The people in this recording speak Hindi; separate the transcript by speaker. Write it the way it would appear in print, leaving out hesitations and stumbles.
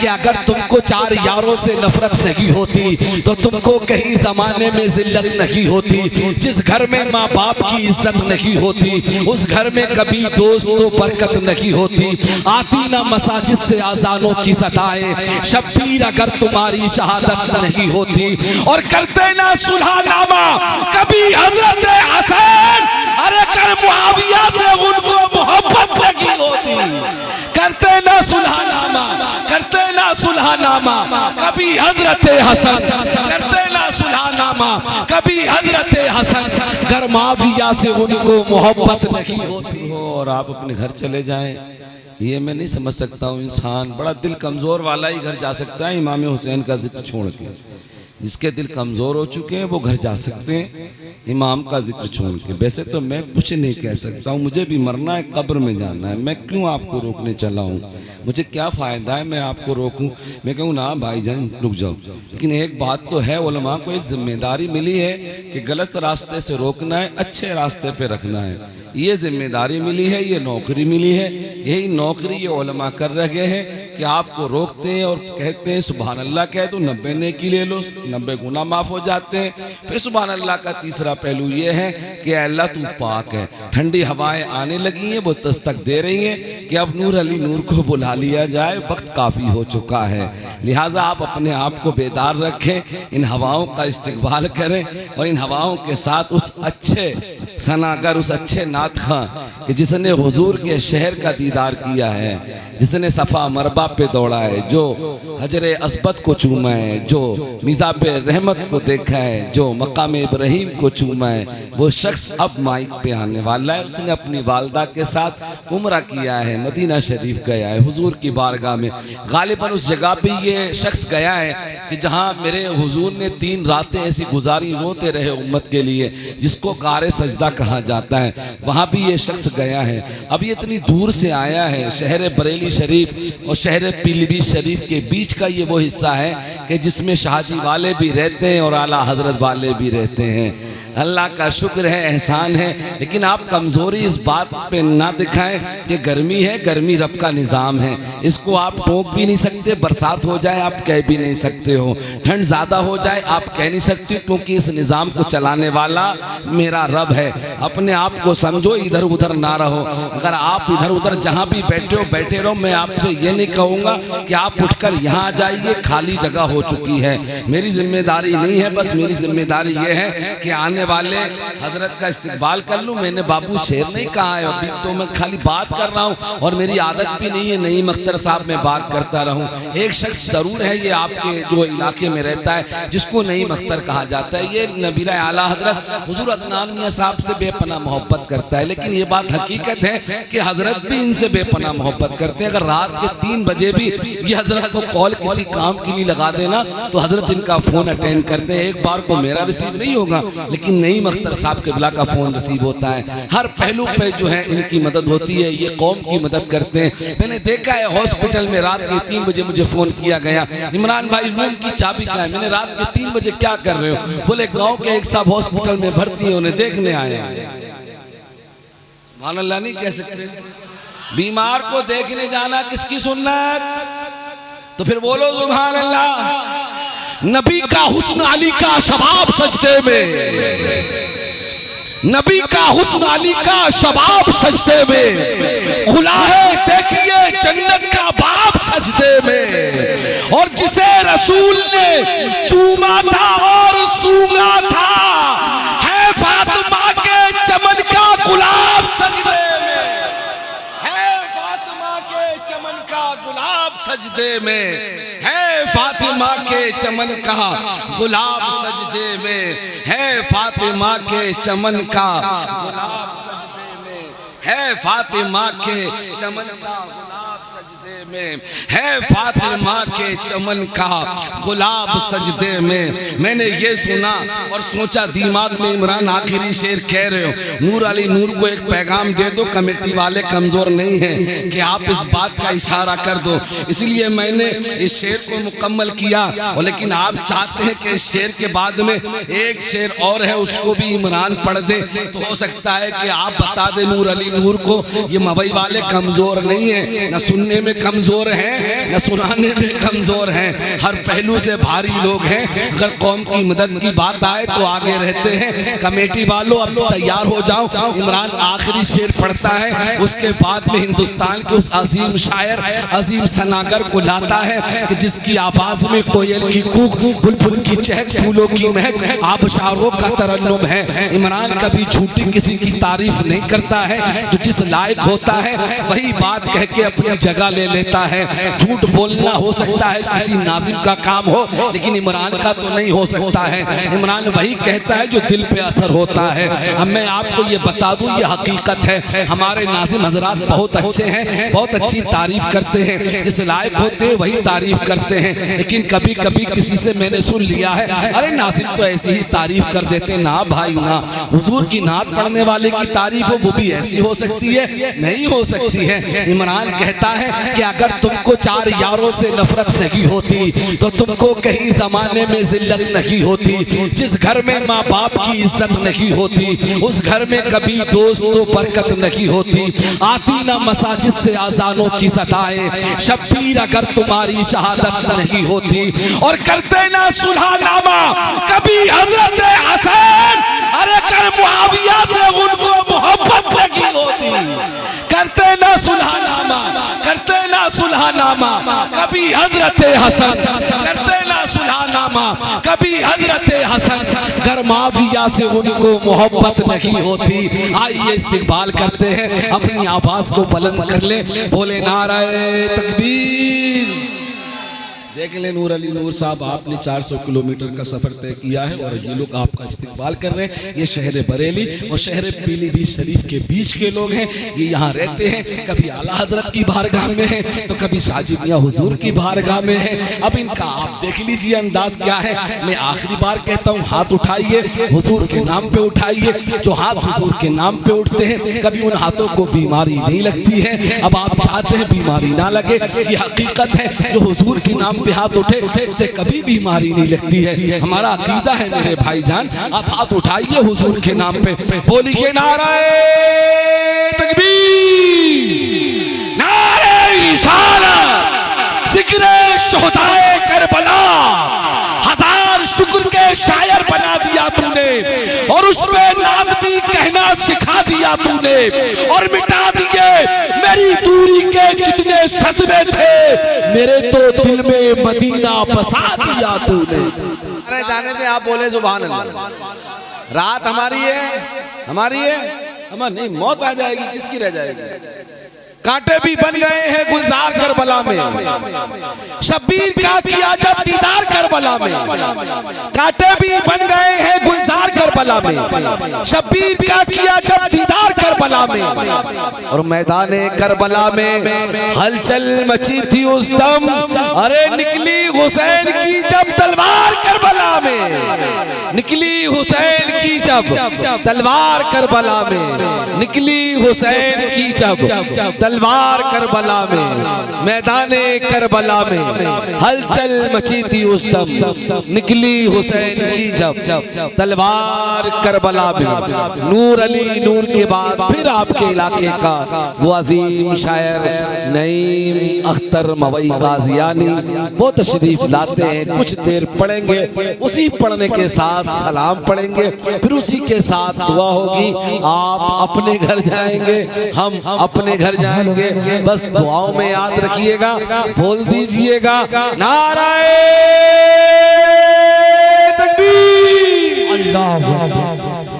Speaker 1: कि अगर तुमको 4 यारों से नफरत नहीं होती तो तुमको कहीं जमाने में जिल्लत नहीं होती। जिस घर में माँ बाप की इज्जत नहीं होती उस घर में कभी दोस्तों बरकत नहीं होती। आती ना मसाजिद से आजानों की सताएं, शब्बीर अगर तुम्हारी शहादत नहीं होती, और करते ना सुलहनामा कभी हजरत हसन, अरे कर मुआविया से उनको मोहब्बत नहीं होती। करते ना सुलहनामा, करते ना सुलहनामा कभी हजरत हसन, करते ना सुलहनामा कभी हजरत हसन, कर मुआविया से उनको मोहब्बत नहीं होती।
Speaker 2: और आप अपने घर चले जाएं, ये मैं नहीं समझ सकता हूँ। इंसान बड़ा दिल कमजोर वाला ही घर जा सकता है इमाम हुसैन का जिक्र छोड़ के। जिसके दिल कमजोर हो चुके हैं वो घर जा सकते हैं इमाम का जिक्र छोड़ के। वैसे तो मैं कुछ नहीं कह सकता हूँ, मुझे भी मरना है, कब्र में जाना है, मैं क्यों आपको रोकने चला हूँ? मुझे क्या फ़ायदा है मैं आपको रोकूं? मैं कहूँ ना भाईजान रुक जाओ। लेकिन एक बात तो है, उलमा को एक जिम्मेदारी मिली है कि गलत रास्ते से रोकना है, अच्छे रास्ते पे रखना है। ये जिम्मेदारी मिली है, ये नौकरी मिली है। यही नौकरी ये उलमा कर रहे हैं कि आपको रोकते हैं और कहते हैं सुभान अल्लाह कह दो, 90 नेकी ले लो, 90 गुनाह माफ़ हो जाते हैं। फिर सुभान अल्लाह का तीसरा पहलू ये है कि अल्लाह तू पाक है। ठंडी हवाएं आने लगी हैं, वो दस्तक दे रही हैं कि अब नूर अली नूर को बुला लिया जाए, वक्त काफ़ी हो चुका है। लिहाजा आप अपने आप को बेदार रखें, इन हवाओं का इस्तिकबाल करें और इन हवाओं के साथ उस अच्छे सनागर, उस अच्छे नात खां कि जिसने हुजूर के शहर का दीदार किया है, जिसने सफ़ा मरबा पे दौड़ा है, जो हजरे अस्बत को चूमा है, जो मिज़ाब रहमत को देखा है, जो मकाम इब्राहीम को चूमा है, वो शख्स अब माइक पे आने वाला है। उसने अपनी वालदा के साथ उम्रा किया है, मदीना शरीफ गया है, हुजूर की बारगाह में। गालिबन उस जगह पे ये शख्स गया है कि जहाँ मेरे हुजूर ने 3 रातें ऐसी गुजारी, रोते रहे उम्मत के लिए, जिसको गारे सजदा कहा जाता है। वहाँ भी ये शख्स गया है। अब ये इतनी दूर से आया है, शहर बरेली शरीफ और शहर पीलीभीत शरीफ के बीच का ये वो हिस्सा है कि जिसमें शाहजी वाले भी रहते हैं और आला हजरत वाले भी रहते हैं। अल्लाह का शुक्र है, एहसान है। लेकिन आप कमज़ोरी इस बात पे ना दिखाएं कि गर्मी है, गर्मी रब का निज़ाम है, इसको आप टोक भी नहीं सकते। बरसात हो जाए आप कह भी नहीं सकते हो, ठंड ज़्यादा हो जाए आप कह नहीं सकते, क्योंकि इस निज़ाम को चलाने वाला मेरा रब है। अपने आप को समझो, इधर उधर ना रहो। अगर आप इधर उधर जहाँ भी बैठे हो बैठे रहो। मैं आपसे ये नहीं कहूँगा कि आप उठकर यहाँ आ जाइए, खाली जगह हो चुकी है। मेरी जिम्मेदारी नहीं है, बस मेरी जिम्मेदारी ये है कि आने वाले हजरत का इस्तिकबाल कर लूं। मैंने बाबू शेर नहीं कहा है, अभी तो मैं खाली बात कर रहा हूं और मेरी आदत भी नहीं है नईम अख्तर साहब में बात करता रहूं। एक शख्स जरूर है ये आपके जो इलाके में रहता है जिसको नईम अख्तर कहा जाता है, ये नबीरा आला हजरत हुजूर अदनान मियां साहब से बेपनाह मोहब्बत करता है। लेकिन ये बात हकीकत है कि हजरत भी इनसे बेपनाह मोहब्बत करते हैं। अगर रात के 3 बजे भी ये हजरत को कॉल किसी काम के लिए लगा देना तो हजरत इनका फोन अटेंड करते हैं। एक बार को मेरा रिसीव नहीं होगा लेकिन नईम अख्तर साहब क़िबला का फोन रिसीव होता है। हर पहलू पे जो है इनकी मदद होती है, ये कौम की मदद करते हैं। मैंने देखा है हॉस्पिटल में रात के 3 बजे मुझे फोन किया गया, इमरान भाई रूम की चाबी क्या है? मैंने रात के 3 बजे क्या कर रहे हो? बोले गांव के एक साहब हॉस्पिटल में भर्ती है, उन्हें देखने आए। सुभान अल्लाह नहीं कह सकते? बीमार को देखने जाना किसकी सुन्नत? तो फिर बोलो सुभान अल्लाह। नबी का हुस्न अली का शबाब सजदे में, नबी का हुस्न अली का शबाब सजदे में, खुला है देखिए जन्नत का बाब सजदे में। और जिसे रसूल ने चूमा था और सूंघा था, है फातिमा के चमन का गुलाब सजदे में, है फातिमा के चमन का गुलाब सजदे में, है फातिमा के चमन का गुलाब सजदे में, है फातिमा के चमन का गुलाब सजदे में, है फातिमा के चमन का गुलाब सजदे में, है फातिमा के चमन का गुलाब सजदे में। मैंने ये सुना और सोचा दिमाग में इमरान आखिरी शेर कह रहे हो, नूर अली नूर को एक पैगाम दे दो, कमेटी वाले कमजोर नहीं हैं कि आप इस बात का इशारा कर दो। इसलिए मैंने इस शेर को मुकम्मल किया। और लेकिन आप चाहते हैं कि इस शेर के बाद में एक शेर और है, उसको भी इमरान पढ़ दे, तो हो सकता है कि आप बता दें नूर अली नूर को ये मवई वाले कमजोर नहीं है, न सुनने में
Speaker 1: कमजोर हैं, न सुनाने में कमजोर हैं, हर पहलू से भारी लोग हैं। अगर कौम की मदद की बात आए तो आगे रहते हैं। कमेटी वालों अब तैयार हो जाओ। इमरान आखिरी शेर पढ़ता है, उसके बाद में हिंदुस्तान के उस अजीम शायर, अजीम सनागर को लाता है कि जिसकी आवाज में कोयल की कूक, बुलबुल की चहक, फूलों की महक, आबशारों का तरन्नुम है। इमरान कभी झूठी किसी की तारीफ नहीं करता है, जो जिस लायक होता है वही बात कह के अपनी जगह ले लेता है। झूठ बोलना हो सकता है किसी नाजिम का काम हो, लेकिन इमरान का तो नहीं हो सकता है। इमरान वही कहता है जो दिल पे असर होता है। अब मैं आपको ये बता दूं, ये हकीकत है। हमारे नाजिम हजरात बहुत अच्छे हैं, बहुत अच्छी तारीफ करते हैं, जिस लायक होते हैं वही तारीफ करते हैं। लेकिन कभी कभी किसी से मैंने सुन लिया है, अरे नाजिम तो ऐसी ही तारीफ कर देते। ना भाई ना, हुजूर की नात पढ़ने वाले की तारीफ हो वो भी ऐसी हो सकती है? नहीं हो सकती है। इमरान कहता है कि अगर तुमको चार यारों से नफरत नहीं होती तो तुमको कहीं जमाने में जिल्लत नहीं होती। जिस घर में माँ बाप की इज्जत नहीं होती उस घर में कभी दोस्त तो बरकत नहीं होती। आती ना मसाजिद से आजानों की सदाएं, शब्बीर अगर तुम्हारी शहादत नहीं होती। और करते ना सुलहनामा कभी हजरत हसन, अरे कर मुआविया से उनको मोहब्बत नहीं होती। करते ना सुलहनामा, करते ना सुलहनामा कभी हजरत हसन, करते ना सुलहनामा कभी हजरत हसन, घर माविया से उनको मोहब्बत नहीं होती। आइए इस्तिकबाल करते हैं, अपनी आवाज को बुलंद कर ले, बोले नाराए तकबीर।
Speaker 2: देख ले नूर अली नूर साहब, आपने 400 किलोमीटर का सफर तय किया है और ये लोग आपका इस्तिकबाल कर रहे हैं। ये शहर बरेली और शहर पीलीभीत शरीफ के बीच के लोग हैं। ये यहाँ रहते हैं, कभी आला हजरत की बारगाह में है तो कभी शाजी मियां हुजूर की बारगाह में है। अब इनका आप देख लीजिए अंदाज क्या है। मैं आखिरी बार कहता हूँ, हाथ उठाइए, हुजूर के नाम पे उठाइए। जो हाथ हुजूर के नाम पे उठते हैं कभी उन हाथों को बीमारी नहीं लगती है। अब आप चाहते हैं बीमारी ना लगे, ये हकीकत है। जो हुजूर के नाम पे हाथ उठे उसे कभी बीमारी नहीं लगती है। हमारा अकीदा है मेरे भाईजान। आप हाथ उठाइए हुजूर के नाम पे, बोलिए नाराए तकबीर, नारे रिसालत, जिक्रे शुहदाए करबला। हजार शुक्र के शायर बना दिया तूने और उस पे नात भी कहना सिखा दिया तूने, और मिटा दिए मेरी दूरी के जितने सजदे थे, मेरे तो दिल में मदीना बसा दिया तूने।
Speaker 1: अरे जाने दे, आप बोले सुभान अल्लाह। रात हमारी है, हमारी है,
Speaker 2: हमारी नहीं, मौत आ जाएगी, किसकी रह जाएगी।
Speaker 1: कांटे भी बन गए हैं गुलजार करबला में, शब्बीर का किया जब दीदार करबला में। कांटे भी बन गए हैं गुलजार करबला में, शब्बीर का किया जब दीदार करबला में। और मैदाने करबला में हलचल मची थी उस दम, अरे निकली हुसैन की जब तलवार करबला में, निकली हुसैन की जब तलवार करबला में, निकली हुसैन की जब तलवार करबला में, मैदाने करबला में हलचल मची थी उस दम, निकली हुसैन की जब तलवार करबला में। नूर अली नूर के बाद फिर आपके इलाके का वो अजीम शायर नईम अख्तर मवई गाजियानी वो तशरीफ लाते हैं। कुछ देर पढ़ेंगे, उसी पढ़ने के साथ सलाम पढ़ेंगे, फिर उसी के साथ दुआ होगी। आप अपने घर जाएंगे, हम अपने घर जाएंगे। बस दुआओं में याद रखिएगा, बोल दीजिएगा नाराए तकबीर, अल्लाह।